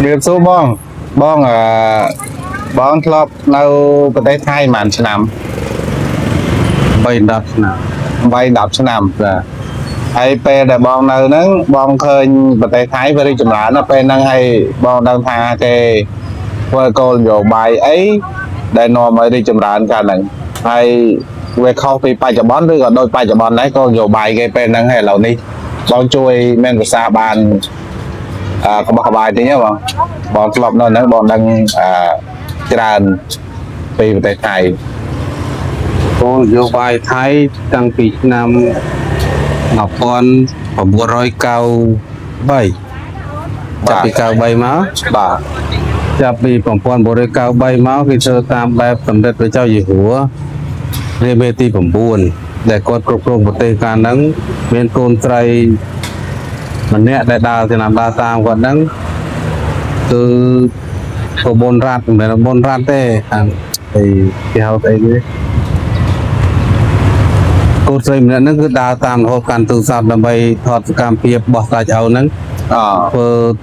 เรียบสู้บ้องบ้องทลอบเราประเทศไทยมันชนำใบดับนะใบดับชนำไอเปแต่บ้องเรานั้นบ้องเคยประเทศไทยไปจำหลานเราเป็นนั่งให้บ้องดังทาเจเพื่อโกลอยู่ใบไอ้ได้นอนมาได้จำหลานกันหนึ่งให้เวเข้าไปจับบอลด้วยก็โดยไปจับบอลนั้นก็อยู่ใบแกเป็นนั่งให้เรานี่บ้องช่วยแม่นภาษาบานเขาบอกบายทีเนี้ยบอลกลอบนั่นนะบอลดังจรานไปประเทศไทยโอ้โยบายไทยตั้งปีนำหนับปอนผมบัวร้อยเก้าใบจะปีเก้าใบมาบ่าจะปีผมพรบัวร้อยเก้าใบมาคือเธอตามแบบสมเด็จพระเจ้าอยู่หัวเรเบตีผมบุญแต่กดกรบกรมปฏิการนั้นเป็นโกนไตรมันเนี้ยได้ดาวจะนำดาวตามก่อนนั้นคือตัวบนรัดเหมือนบนรัดได้ไอ้ที่เขาไอ้นี่กูใส่เหมือนนั่นคือดาวตามหกการตื่นสายนำไปถอดการเปรียบบอกสายเอานั้นเปิด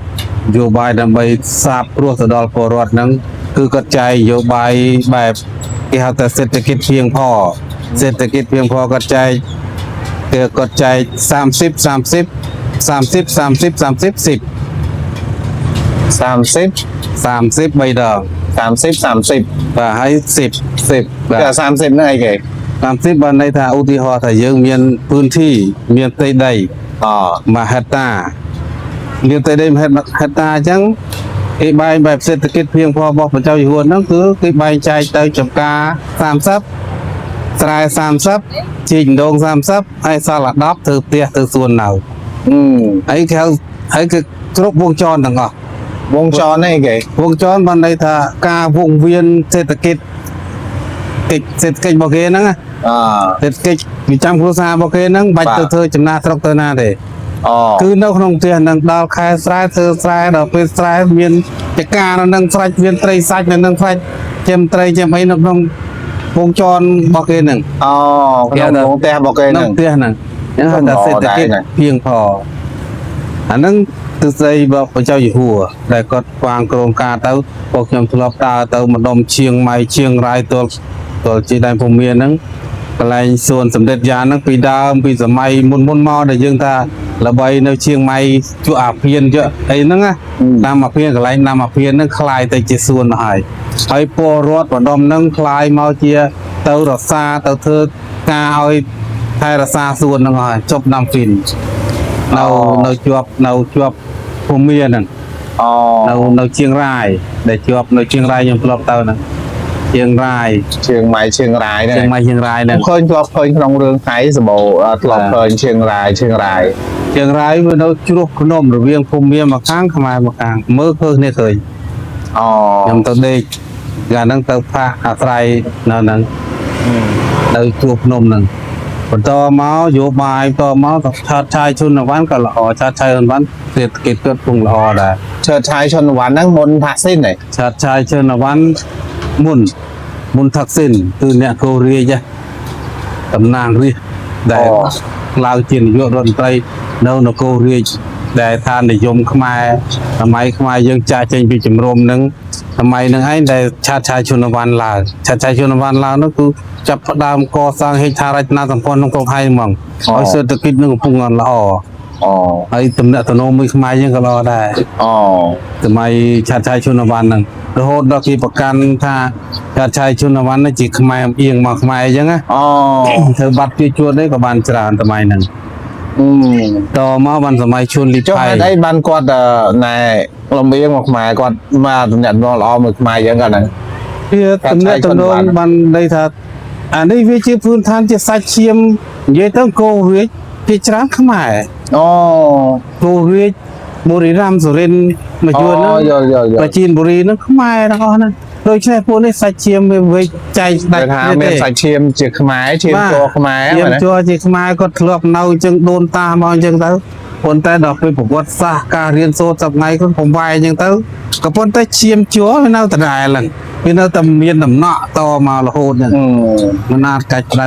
โยบายนำไปทราบรู้สดอลปรวดนั้นคือกระจายโยบายแบบที่เขาแต่เศรษฐกิจเพียงพอเศรษฐกิจเพียงพอกระจายกระจาย30ใบดอก30vàให้10จะ30นั่นไงเก๋30วันในทางอุทิหรณ์ถ้ายังมีพื้นที่มีเตยได้มาฮัตตามีเตยได้มาฮัตตาจังไอ้ใบแบบเศรษฐกิจเพียงพอบอกพระเจ้าอยู่หัวนั่นคือไอ้ใบใจเตยจับกา30สาย30จิงดง30ไอ้สลัดดับถือเตี้ยถือส่วนnàoไอ้เขาไอ้คือครบวงจรต่างอ่ะวงจรนี่ไงวงจรบันไดถ้าการวงเวียนเศรษฐกิจบอกเกนั่งเศรษฐกิจมีจำครูซาบอกเกนั่งบัตรเธอจำนาตรกเตอร์นาเดคือนักขนมเตียนนังดาวคายสายเธอสายดอกเป็นสายเวียนจักการนังสายเวียนไตรสายนังสายเจมไตรเจมไอ้นักขนมวงจรบอกเกนั่งขนมวงเตียบอกเกนั่งเตียนั่งยังแต่เศรษฐกิจเพียงพออันนั้นtừ đâyบอกพระเจ้าอยู่หัวได้ก็วางโครงการเต้าพวกยมทลบตาเต้ามาดมเชียงใหม่เชียงรายตัวจีได้ผมเมียนั้นอะไรส่วนสมเด็จยานั้นปีดาวปีสมัยมุนมอได้ยังตาระบายในเชียงใหม่ชั่วอาเพียนเยอะไอ้นั่งอะนำมาเพียนอะไรนำมาเพียนนั่งคลายแต่จีส่วนหายไอ้ปอรถมาดมนั่งคลายเมาเจียเต้ารักษาเต้าเธอกาเอาไทยรักษาส่วนนั่งหายจบนำฟินเราจวบผมเมียนั่นเราเชียงรายได้จวบเราเชียงรายยังปลอบเต้านั่นเชียงรายเชียงใหม่เชียงรายเนี่ยเชียงใหม่เชียงรายเนี่ยเคยจวบเคยขนมเรืองไทยสบู่ปลอบเคยเชียงรายเมื่อเราจุกขนมหรือเวียงผมเมียมาค้างขมายมาค้างเมื่อเคยเนี่ยเคยยังตอนเด็กงานนั่งเต้าผ้าอาศัยนั่นเราจุกขนมนั่นต่อมาอยู่บายต่อมาชาติชายชนวันก็ละอชาติชายชนวันเศรษฐกิจก็พุ่งละอได้ชาติชายชนวันนั่งมนทักษิณไหนชาติชายชนวันมุนทักษิณคือเนี่ยโคเรียจ้ะตำนานเรียได้ลาวจีนยุโรปไทยเนาโคเรียได้ทานนิยมขมายทำไมขมายยังจ่าเจงปีจำรวมนึงทำไมนึงไอ้ได้ชาติชายชนวันลาวชาติชายชนวันลาวนั่นคือจับดามก่อสร้างให้ชาราชนาสัมพันธ์ของกองไทยมั่งเศรษฐกิจนึงพุ่งเงินละไอ้ตำแหน่งตโนมือขมายยังก็รอได้ทำไมชาติชายชนวันนั่นโดยดอกกีประกันถ้าชาติชายชนวันนั่นจีขมายเอียงมาขมายยังไงเธอบัตรที่ชวนได้กับบานจราทำไมนั่นต่อมาวันสมัยชนลิไพได้บานกอดในลมเบียงมาขมายกอดมาตำแหน่งรอมือขมายยังกันนั่นเพื่อตำแหน่งตโนมันได้ทัดอันนี้วิจิพื้นฐานจะใส่เชียมเยต้องโกเรียพิจารณาขมายโกเรียบุรีรัมย์สุรินทร์มาจวนนะประจีนบุรีนั่นขมายนะเขานะโดยใช้พวกนี้ใส่เชียมไว้ใจได้ไม่ใส่เชียมจีขมายเชียมตัวขมายเชียมตัวจีขมายก็ทลบเนาจึงโดนตามองจึงเต้าคนแต่ดอกไปผมว่าซาการเรียนโซสับไงก็ผมวายจึงเต้ากับคนแต่เชียมจั่วไม่น่าแต่ได้หลังพี่น้าตำเมียนตำเนาะต่อมาละโหดเนี่ยมันน่ากัดไ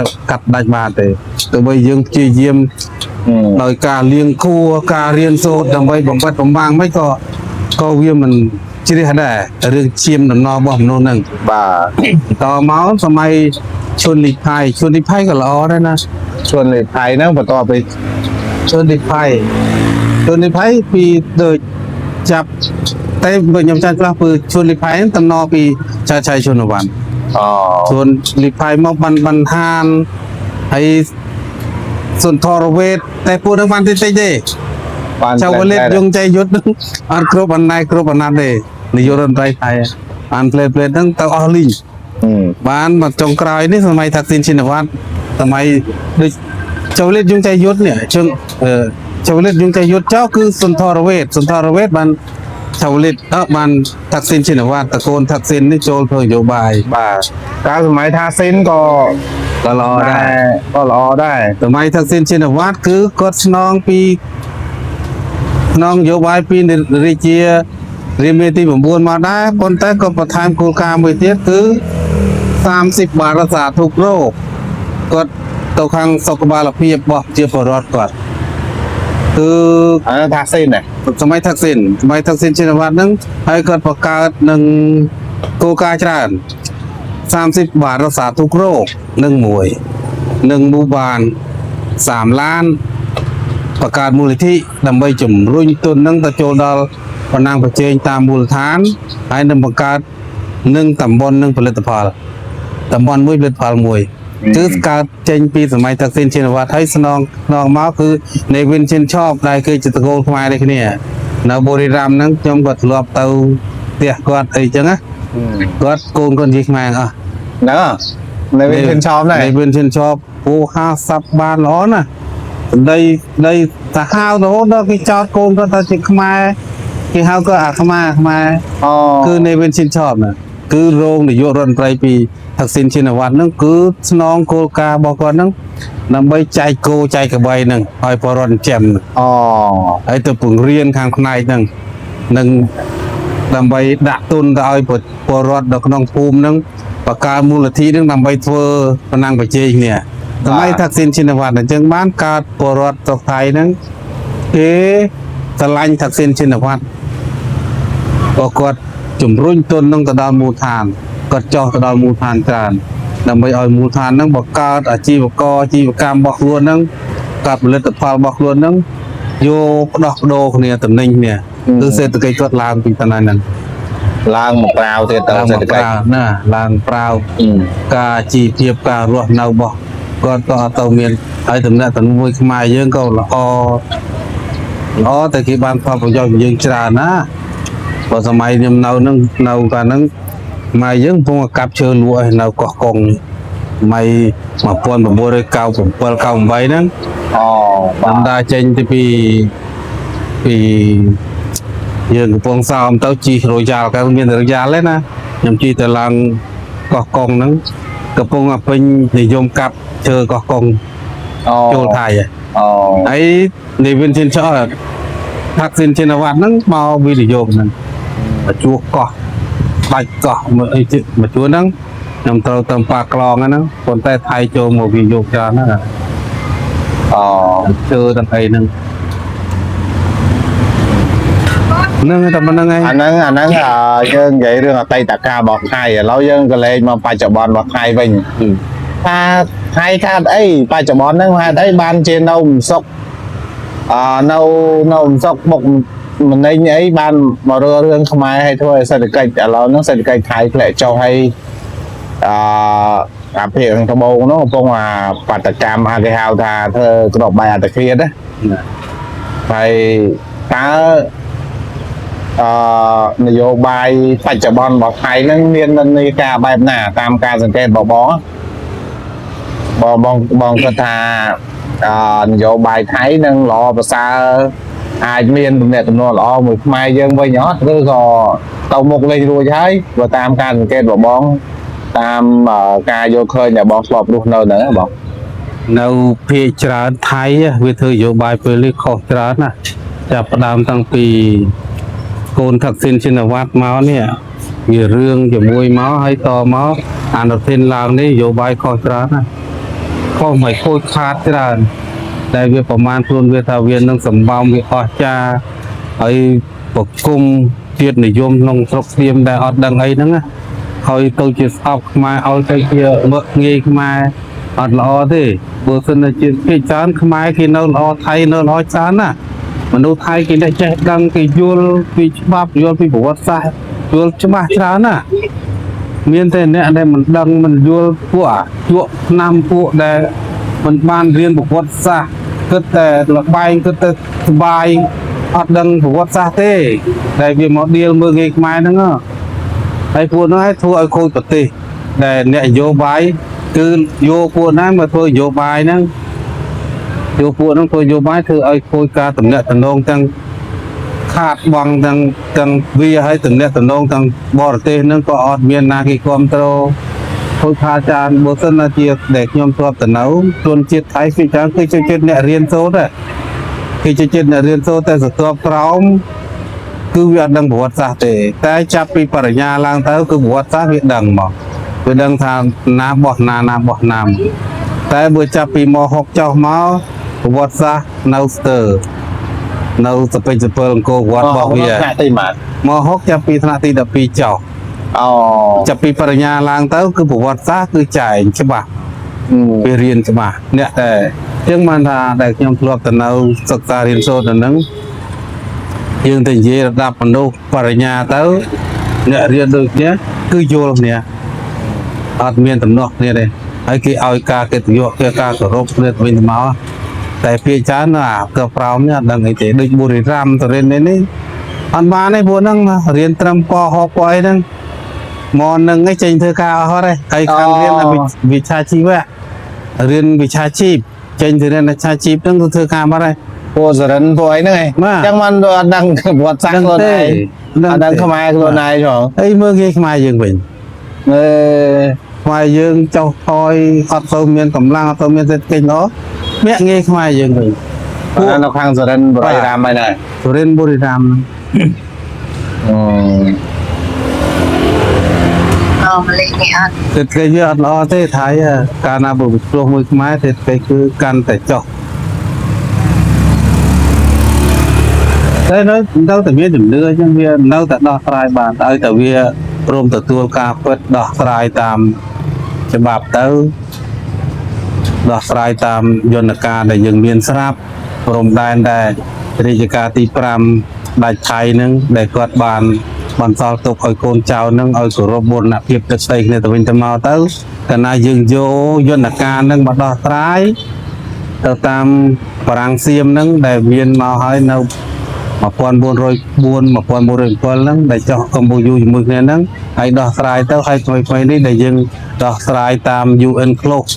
ด้มาแต่ใบยังจีเยี่ยมโดยการเลี้ยงคู่การเรียนโซดทำใบบำบัดบำบังไม่ก็ ก็វាមិនជ្រះដែររឿងឈាមដំណរបស់មនុស្សហ្នឹង បាទ តមកសម័យឈុនលីផៃក៏ល្អដែរណា ជួនលេថៃហ្នឹងបន្ទាប់ពី ឈុនលីផៃពីដូចចាប់តែបើខ្ញុំចាំខ្លះគឺឈុនលីផៃហ្នឹងតំណពីចៅឆៃឈុនវណ្ណ អូ ឈុនលីផៃមកបានហានហើយសុនធរវេទតែពួកហ្នឹងបានតិចទេ បាន ចៅវលេតយងចៃយុទ្ធហ្នឹងអត់គ្រប់អណៃគ្រប់អណាត់ទេនាយករដ្ឋមន្ត្រីថៃបានផ្លេតហ្នឹងទៅអស់លីងបានមកចុងក្រោយនេះសម័យថាក់ស៊ីនឈិនវត្តសម័យដូចចៅវលេតយងចៃយុទ្ធនេះជើងចៅវលេតយងចៃយុទ្ធចោគឺសុនធរវេទបានចៅវលេតបានថាក់ស៊ីនឈិនវត្តតកូនថាក់ស៊ីននេះចូលធ្វើនយោបាយ បាទកាលសម័យថាស៊ីនក៏ ក៏ល្អដែរ ក៏ល្អដែរ សម័យថាក់ស៊ីនឈិនវត្តគឺគាត់ស្នងពីស្នងនយោបាយពីរាជារាមាទី9មកដែរប៉ុន្តែក៏បន្ថែមគោលការណ៍មួយទៀតគឺ30 បាតសាធុរោគគាត់ទៅខាងសុខភាពរបស់ជាពលរដ្ឋគាត់គឺ អានោះថាស៊ីនដែរ សម័យថាក់ស៊ីនឈិនវត្តហ្នឹងហើយគាត់បង្កើតនឹងគោលការណ៍ច្រើន30 បាតសាធុរោគនឹងមួយនឹងមូបាន3 ឡានបង្កើតមូលនិធិដើម្បីជំរុញទុនហ្នឹងទៅចូលដល់បណ្ដាញប្រជែងតាមមូលដ្ឋានហើយនឹងបង្កើតនឹងតំបន់នឹងផលិតផលតំបន់មួយផលិតផលមួយគឺកើតចេញពីសម័យតាក់ស៊ីនឈិនវត្តហើយស្នងមកគឺនៃវិនឈិនឆប់ដែលគឺជាតកូលខ្មែរនេះគ្នានៅបុរីរាមហ្នឹងខ្ញុំក៏ធ្លាប់ទៅផ្ទះគាត់អីចឹងណាគាត់កូនគាត់និយាយខ្មែរអស់ ហ្នឹងនៅវិញឈិនឆោមដែរ នៃវិនឈិនឆប់ពូ50បានល្អណាស់ដីសាហាវរហូតដល់គេចោតកូនគាត់ថាជាខ្មែរគេហៅក៏អាខ្មែរ អូ គឺនៃវិនឈិនឆប់ណាគឺរងនាយករដ្ឋមន្ត្រីពីថាក់ស៊ីនឈិនវត្តហ្នឹងគឺស្នងគោលការណ៍របស់គាត់ហ្នឹងដើម្បីចែកគោចែកក្របីហ្នឹងឲ្យពលរដ្ឋចិញ្ចឹម អូ ហើយទៅពង្រៀនខាងផ្នែកហ្នឹងនឹងដើម្បីដាក់ទុនទៅឲ្យពលរដ្ឋនៅក្នុងភូមិហ្នឹងបង្កើតមូលនិធិហ្នឹងដើម្បីធ្វើបណ្ណាំងប្រជែងគ្នាសម័យថាក់ស៊ីនឈិនវត្តអញ្ចឹងបានកើតពលរដ្ឋស្រុកថៃហ្នឹងគេស្រឡាញ់ថាក់ស៊ីនឈិនវត្តក៏គាត់ជំរុញទុនហ្នឹងទៅដល់មូលដ្ឋានគាត់ចោះទៅដល់មូលដ្ឋានច្រើនដើម្បីឲ្យមូលដ្ឋានហ្នឹងបង្កើតអាជីវកម្មរបស់ខ្លួនហ្នឹងកើតផលិតផលរបស់ខ្លួនហ្នឹងយកផ្ដោះប្ដូរគ្នាតំណែងគ្នាគឺសេដ្ឋកិច្ចគាត់ឡើងពីតំណែងហ្នឹង ឡើងមកក្រៅទៀតទៅសេដ្ឋកិច្ច ណាឡើងប្រាវការជីវភាពការរស់នៅរបស់គាត់ក៏អត់ទៅមានហើយតំណែងមួយខ្មែរយើងក៏ល្អតែគេបានផលប្រយោជន៍យើងច្រើនណាបើសម័យខ្ញុំនៅហ្នឹងនៅកាលហ្នឹងម៉ែយើងកំពុងកាប់ឈើលក់ឲ្យនៅកោះកុងម៉ៃ1997 98ហ្នឹង អូ បានដាចេញទៅពីយើងកំពុងសោមទៅជីរយ៉ាលក៏មានរយ៉ាលដែរណាខ្ញុំជីទៅឡើងកោះកុងហ្នឹងកំពុងតែពេញនិយមកាប់ឈើកោះកុង អូ ចូលថៃ អូ ហើយនៃវិនឈិនឆោថាក់ស៊ីនឈិនវត្តហ្នឹងមកវិនិយោគហ្នឹងមកជួកោះបាច់កោះមកអីទៀតមកជួហ្នឹងខ្ញុំត្រូវទៅប៉ាក្លងហ្នឹងប៉ុន្តែថៃចូលមកវិនិយោគច្រើនណាស់ អូ ឈើទាំងអីហ្នឹងហ្នឹងតែប៉ុណ្្នឹងឯង អាហ្នឹងយើងនិយាយរឿងអតីតកាលរបស់ថៃឥឡូវយើងក៏លេងមកបច្ចុប្បន្នរបស់ថៃវិញថាថៃកើតអីបច្ចុប្បន្នហ្នឹងហេតុអីបានជានៅមិនសុខនៅមិនសុខមុខមិនណេញអីបានមករើរឿងខ្មែរឲ្យធ្វើឲ្យសេដ្ឋកិច្ចឥឡូវហ្នឹងសេដ្ឋកិច្ចថៃធ្លាក់ចុះឲ្យអាភាគខាងត្បូងហ្នឹងកំពុងបាតកម្មគេហៅថាធ្វើក្របបែកអត្តឃាតណាហើយតើនយោបាយបច្ចុប្បន្នរបស់ថៃហ្នឹងមាននិន្នាការបែបណាតាមការសង្កេតរបស់បងគាត់ថានយោបាយថៃនឹងល្អប្រសើរអាចមានទំនាក់ទំនងល្អមួយខ្មែរយើងវិញអត់ឬក៏ទៅមុខលេងរួចហើយបើតាមការសង្កេតរបស់បងតាមការយកឃើញរបស់ធ្លាប់រស់នៅហ្នឹងបង នៅភាគច្រើនថៃវាធ្វើនយោបាយពេលនេះខុសច្រើនណាស់ចាប់ផ្ដើមតាំងពីកូនថាក់ស៊ីនឈិនវត្តមកនេះវារឿងជាមួយមកហើយតមកអនុทินឡើងនេះនយោបាយខុសច្រើនណាស់ខុសមិនខូចខាតច្រើនតែវាប្រមាណខ្លួនវាថាវានឹងសម្បំវាអស់ចាហើយព បគុំជាតិនិយមក្នុងស្រុកស្ទៀមដែលអត់ដឹងអីហ្នឹងណាហើយទៅជាស្អប់ខ្មែរឲ្យទៅជាមើលងាយខ្មែរអត់ល្អទេបើសិនជាគេច្រើនខ្មែរគេនៅល្អថៃនៅល្អច្រើនណាមនុស្សថៃគេអ្នកចេះដឹងគេយល់ពីច្បាប់យល់ពីប្រវត្តិសាស្ត្រយល់ច្បាស់ច្រើនណាមានតែអ្នកដែលមិនដឹងមិនយល់ពួកអាជក់ឆ្នាំពួកដែលមិនបានរៀនប្រវត្តិសាស្ត្រគិតតែលបែងគិតតែសុបាយអត់ដឹងប្រវត្តិសាស្ត្រទេដែលវាមកដៀលមើលងាយខ្មែរហ្នឹងហើយពួកនោះឲ្យធ្វើឲ្យខូចប្រទេសដែលអ្នកនយោបាយគឺយកពួកហ្នឹងមកធ្វើនយោបាយហ្នឹងយកពួកហ្នឹងធ្វើនយោបាយធ្វើឲ្យខូចការតំណែងតំណងទាំងខាតបង់ទាំងវាឲ្យតំណែងតំណងទាំងបរទេសហ្នឹងក៏អត់មានណាគេគ្រប់គ្រងខូចខាតច្រើនបើសិនជាដែលខ្ញុំធ្លាប់ទៅនៅជនជាតិថៃគឺច្រើនគឺជនជាតិអ្នករៀនសូត្រគេជនជាតិអ្នករៀនសូត្រតែស្ទាប់ក្រោមគឺវាអត់ដឹងប្រវត្តិសាស្ត្រទេតែចាប់ពីបរិញ្ញាឡើងទៅគឺប្រវត្តិសាស្ត្រវាដឹងមកវាដឹងថាណាបោះណាបោះណាតែបើចាប់ពីម6ចុះមកប្រវត្តិសាស្ត្រនៅស្ទើរនៅសពេចសពើអង្គរវត្តរបស់វាទីម៉ាត់ម6ចាប់ពីថ្នាក់ទី12ចុះអូចាប់ពីបរិញ្ញាឡើងទៅគឺប្រវត្តិសាស្ត្រគឺចែងច្បាស់វារៀនច្បាស់អ្នកតែជាងបានថាដែលខ្ញុំធ្លាប់ទៅនៅសិក្សារៀនសូត្រទៅនឹងយើងទៅនិយាយระดับមនុស្សបរិញ្ញាទៅអ្នករៀនដូចគ្នាគឺយល់គ្នាអត់មានតំណោះគ្នាទេហើយគេឲ្យការកិត្តិយសគេការគោរពគ្នាវិញទៅមកតែពាក្យច្រើនអាក៏ប្រោមនេះអត់ដឹងអីទេដូចបុរីរ៉ាំទៅរៀននេះអត់បានទេពួកហ្នឹងរៀនត្រឹមពហពអីហ្នឹងមកនឹងឯងចេញធ្វើការអស់ហើយហើយខាងរៀនវិชาជីវៈរៀនវិชาជីពចេញទៅរៀនវិชาជីពហ្នឹងទៅធ្វើការបាត់ហើយពួកសរិនពួកអីហ្នឹងឯងចឹងមិនអត់ដឹងប្រវត្តិសាស្ត្រខ្លួនឯងអត់ដឹងខ្មែរខ្លួនឯងហ៎អីមើលគេខ្មែរយើងវិញខ្មែរយើងចុះថយអត់ទៅមានកម្លាំងអត់ទៅមានសេដ្ឋកិច្ចល្អមាក់ងាយខ្មែរយើងវិញពួកនៅខាងសរិនបុរីរ៉ាមហើយណាសរិនបុរីរ៉ាមម្លេះនេះអត់សេដ្ឋកិច្ចវាអត់ល្អទេថៃកាលណាបើឆ្លោះមួយខ្មែរសេដ្ឋកិច្ចគឺកាន់តែចុះតែនៅតែមានជំនឿអញ្ចឹងវានៅតែដោះស្រាយបានឲ្យតែវាព្រមទទួលការពិតដោះស្រាយតាមច្បាប់ទៅដោះស្រាយតាមយន្តការដែលយើងមានស្រាប់ព្រមដែនដែលរាជការទី5ដាច់ថៃនឹងដែលគាត់បានបន្សល់ទុកឲ្យកូនចៅនឹងឲ្យគោរពបូរណភាពទឹកស្ដីគ្នាទៅវិញទៅមកទៅកាលណាយើងយកយន្តការនឹងមកដោះស្រាយទៅតាមបារាំងសៀមនឹងដែលមានមកហើយនៅ1404 1407ហ្នឹងដែលចោះកម្ពុជាជាមួយគ្នាហ្នឹងហើយដោះស្រាយទៅហើយថ្មីនេះដែលយើងដោះស្រាយតាម UN Close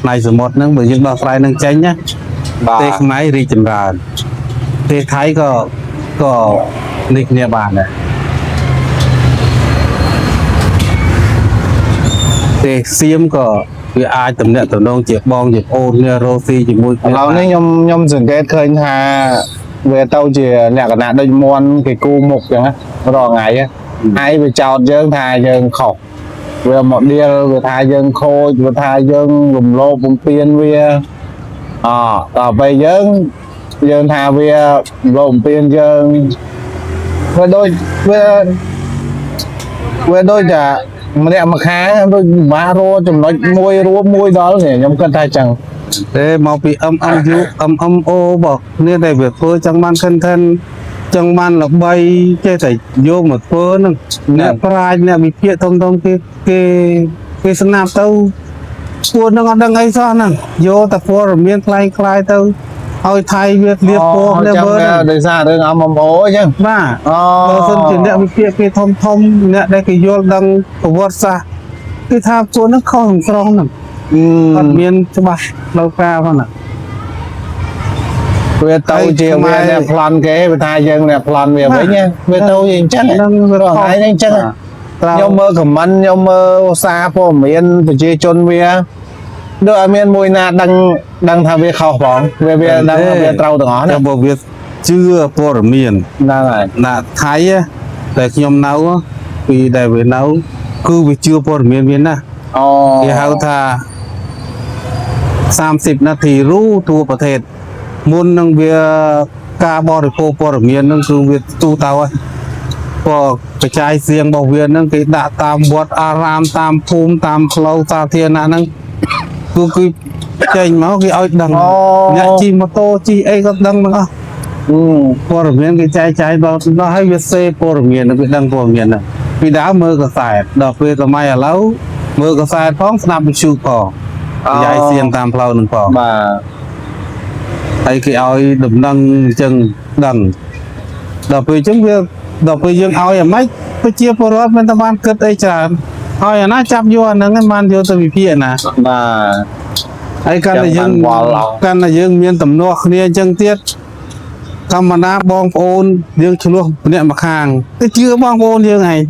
ផ្នែកសមុទ្រហ្នឹងបើយើងដោះស្រាយនឹងចេញណាប្រទេសខ្មែររីកចម្រើនប្រទេសថៃក៏នេះគ្នាបានដែរប្រទេសសៀមក៏វាអាចតំណាក់តំណងជាបងជាប្អូនគ្នារស់ស៊ីជាមួយគ្នាឥឡូវនេះខ្ញុំសង្កេតឃើញថាវាទៅជាលក្ខណៈដូចមន់គេគូមុខចឹងណារាល់ថ្ងៃហើយវាចោតយើងថាយើងខុសវាមកដៀលវាថាយើងខូចវាថាយើងរំលោភបំពានវាដល់ពេលយើងថាវារំលោភបំពានយើងវាដូចថាម្នាក់ម្ខាងដូចបាក់រោចំណុចមួយរួមមួយដល់នេះខ្ញុំគិតថាចឹងទេមកពី MMO บอกនេះតែវាធ្វើចឹងបាន content ចឹងបានល្បីចេះតែយកមកធ្វើហ្នឹងអ្នកប្រាជ្ញអ្នកវិភាគធំគេស្នាប់ទៅពួកហ្នឹងអត់ដឹងអីសោះហ្នឹងយកតែព័ត៌មានคล้ายទៅឲ្យថៃវាលៀបពណ៌នេះមើលដោយសាររឿង MMO អញ្ចឹងបាទបើសិនជាអ្នកវិភាគគេធំអ្នកដែលគេយល់ដឹងប្រវត្តិសាស្ត្រគឺថាពួកហ្នឹងខុសក្នុងស្រងហ្នឹងអត់មានច្បាស់ដល់ការផងណាវាទៅជាវាអ្នកប្លន់គេវាថាយើងអ្នកប្លន់វាវិញវាទៅអញ្ចឹងហ្នឹងរហ័យអញ្ចឹងខ្ញុំមើលខមមិនខ្ញុំមើលសារព័ត៌មានប្រជាជនវាដូចអត់មានមួយណាដឹងថាវាខុសផងវាដឹងថាវាត្រូវទាំងអស់ណាបើវាជឿព័ត៌មានហ្នឹងហើយណាថៃតែខ្ញុំនៅពីដែលវានៅគឺវាជឿព័ត៌មានវាណាគេហៅថា30នាទីរូទូប្រទេសមុននឹងវាក ការបរិភោគព័ត៌មានហ្នឹងគឺវាទូទៅហើយក៏បច្ច័យសៀងរបស់វាហ្នឹងគេដាក់តាមវត្តអារាមតាមភូមិតាមផ្លូវសាធារណៈហ្នឹងគឺចេញមកគេឲ្យដឹងអ្នកជិះម៉ូតូជិះអីក៏ដឹងទាំងអស់ព័ត៌មានគេចែកចាយដល់ឲ្យវាសេព័ត៌មានវាដឹងព័ត៌មានហ្នឹងពីដើមមើលកសែតដល់ពេលសម័យឥឡូវមើលកសែតផងស្ដាប់វិទ្យុផងបច្ច័យសៀងតាមផ្លូវហ្នឹងផង បាទ ហើយគេឲ្យដំណឹងអញ្ចឹងដឹងដល់ពេលអញ្ចឹងវាដល់ពេលយើងឲ្យអាម៉េចប្រជាពលរដ្ឋមិនតែបានគិតអីច្រើនឲ្យអាណាចាប់យកអាហ្នឹងឯងបានយកទៅវិភាគណា បាទ ហើយកាន់តែយើងមានទំនាស់គ្នាអញ្ចឹងទៀតធម្មតាបងប្អូនយើងឆ្លោះម្នាក់ម្ខាងទៅជឿបងប្អូនយើងឯង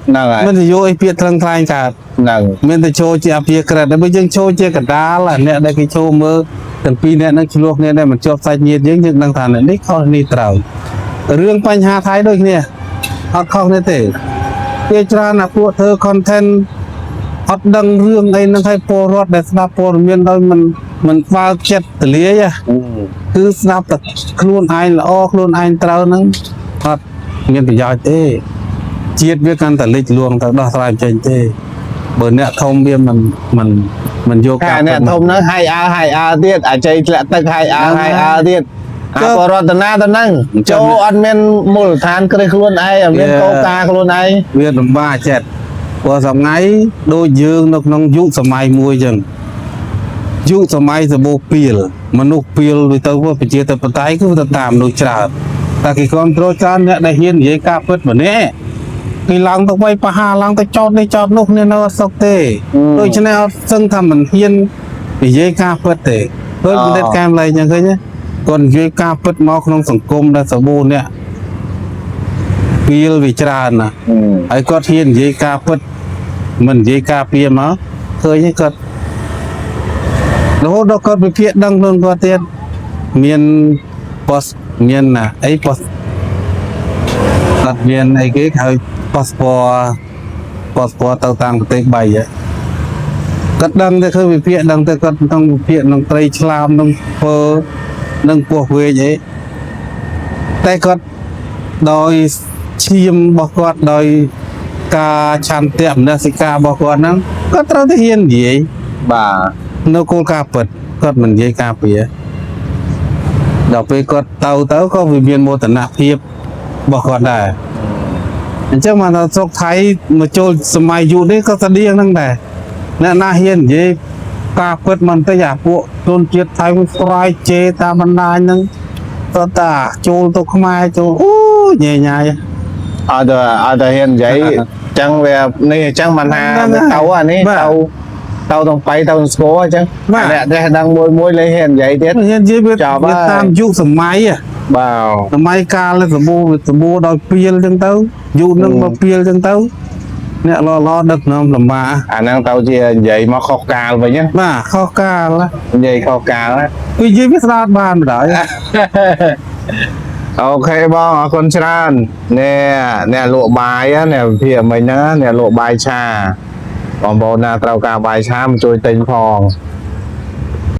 ហ្នឹងហើយ មិនទៅយកអីពាក្យត្រឹងថ្លែងកើត ហ្នឹង មានតែចូលជាអភិក្រិតតែបើយើងចូលជាកដាលអ្នកដែលគេចូលមើលទាំងពីរអ្នកនឹងឆ្លោះគ្នាដែលមិនជាប់សាច់ញាតិយើងដឹងថានេះខុសនេះត្រូវរឿងបញ្ហាថៃដូចគ្នាអត់ខុសគ្នាទេគេច្រើនណាពួកធ្វើ content អត់ដឹងរឿងអីហ្នឹងឲ្យពលរដ្ឋដែលស្ដាប់ព័ត៌មានដោយមិនបើកចិត្តទលាយគឺស្ដាប់តែខ្លួនឯងល្អខ្លួនឯងត្រូវហ្នឹងអត់មានប្រយោជន៍ទេជាតិវាកាន់តែលិចលួងទៅដោះស្រាយចេញទេបើអ្នកធំវាមិនយក ការអ្នកធំហ្នឹងហើយអើទៀតអាចៃធ្លាក់ទឹកហើយអើទៀតអាបរតនាទៅហ្នឹងចូលអត់មានមូលដ្ឋានគ្រឹះខ្លួនឯងអត់មានកោការខ្លួនឯង វាលំបាកចិត្តព្រោះសប្ងៃដូចយើងនៅក្នុងយុគសម័យមួយចឹងយុគសម័យសម្បូរពីលមនុស្សពីលទៅប្រជាធិបតេយ្យគឺទៅតាមមនុស្សច្រើនតែគេគ្រប់គ្រងច្រើនអ្នកដែលហ៊ាននិយាយការពិតម្នាក់គេឡើងទៅវ័យបហាឡើងទៅចោតនេះចោតនោះគ្នានៅអត់សុខទេដូច្នេះអត់សឹងថាមិនហ៊ាននិយាយការពិតទេដូចបណ្ឌិតកែមលៃចឹងឃើញទេគាត់និយាយការពិតមកក្នុងសង្គមដែលសម្បូរអ្នកពីលវាច្រើនណាស់ហើយគាត់ហ៊ាននិយាយការពិតមិននិយាយការពៀមកឃើញទេគាត់រហូតដល់គាត់វិភាគដឹងខ្លួនគាត់ទៀតមានប៉សមានណាអីប៉សគាត់មានអីគេហៅប៉ាសពតទៅតាមប្រទេស3គាត់ដឹងតែគឺវិភាគដឹងតែគាត់ក្នុងវិភាគនឹងត្រីឆ្លាមនឹងធ្វើនឹងពោះវែងអីតែគាត់ដោយឈាមរបស់គាត់ដោយការឆន្ទៈមនសិការរបស់គាត់ហ្នឹងគាត់ត្រូវតែហ៊ាននិយាយ បាទ នៅគោលការណ៍ពិតគាត់មិននិយាយការពារដល់ពេលគាត់ទៅក៏វាមានមោទនភាពរបស់គាត់ដែរអញ្ចឹងមកដល់ស្រុកថៃមកចូលសម័យយុគនេះក៏ស្តៀងហ្នឹងដែរអ្នកណាហ៊ាននិយាយការពិតមិនទៅអាពួកជនជាតិថៃវាស្រាយជេរតាមបណ្ដាញហ្នឹងទៅតាចូលទៅខ្មែរចូលអូញ៉ៃញ៉ៃ អត់ទៅហ៊ាននិយាយចឹងវានេះអញ្ចឹងមិនថាទៅអានេះទៅទាំងបៃទៅស្គរអញ្ចឹងអ្នកចេះដឹងមួយលេហ៊ាននិយាយទៀត ហ៊ាននិយាយវាតាមយុគសម័យ បាទ សម័យកាលសម្បូរដោយពីលអញ្ចឹងទៅយុគនឹងមកពីលអញ្ចឹងទៅអ្នកឡដឹកនាំលំបាក អាហ្នឹងទៅជានិយាយមកខុសកាលវិញណា បាទខុសកាល និយាយខុសកាលណា គឺនិយាយវាស្ដាប់បានបណ្ដោយ អូខេបងអរគុណច្រើនអ្នកលក់បាយអ្នកវិភាគមិញហ្នឹងអ្នកលក់បាយឆាបងប្អូនណាត្រូវការបាយឆាមកជួយទិញផង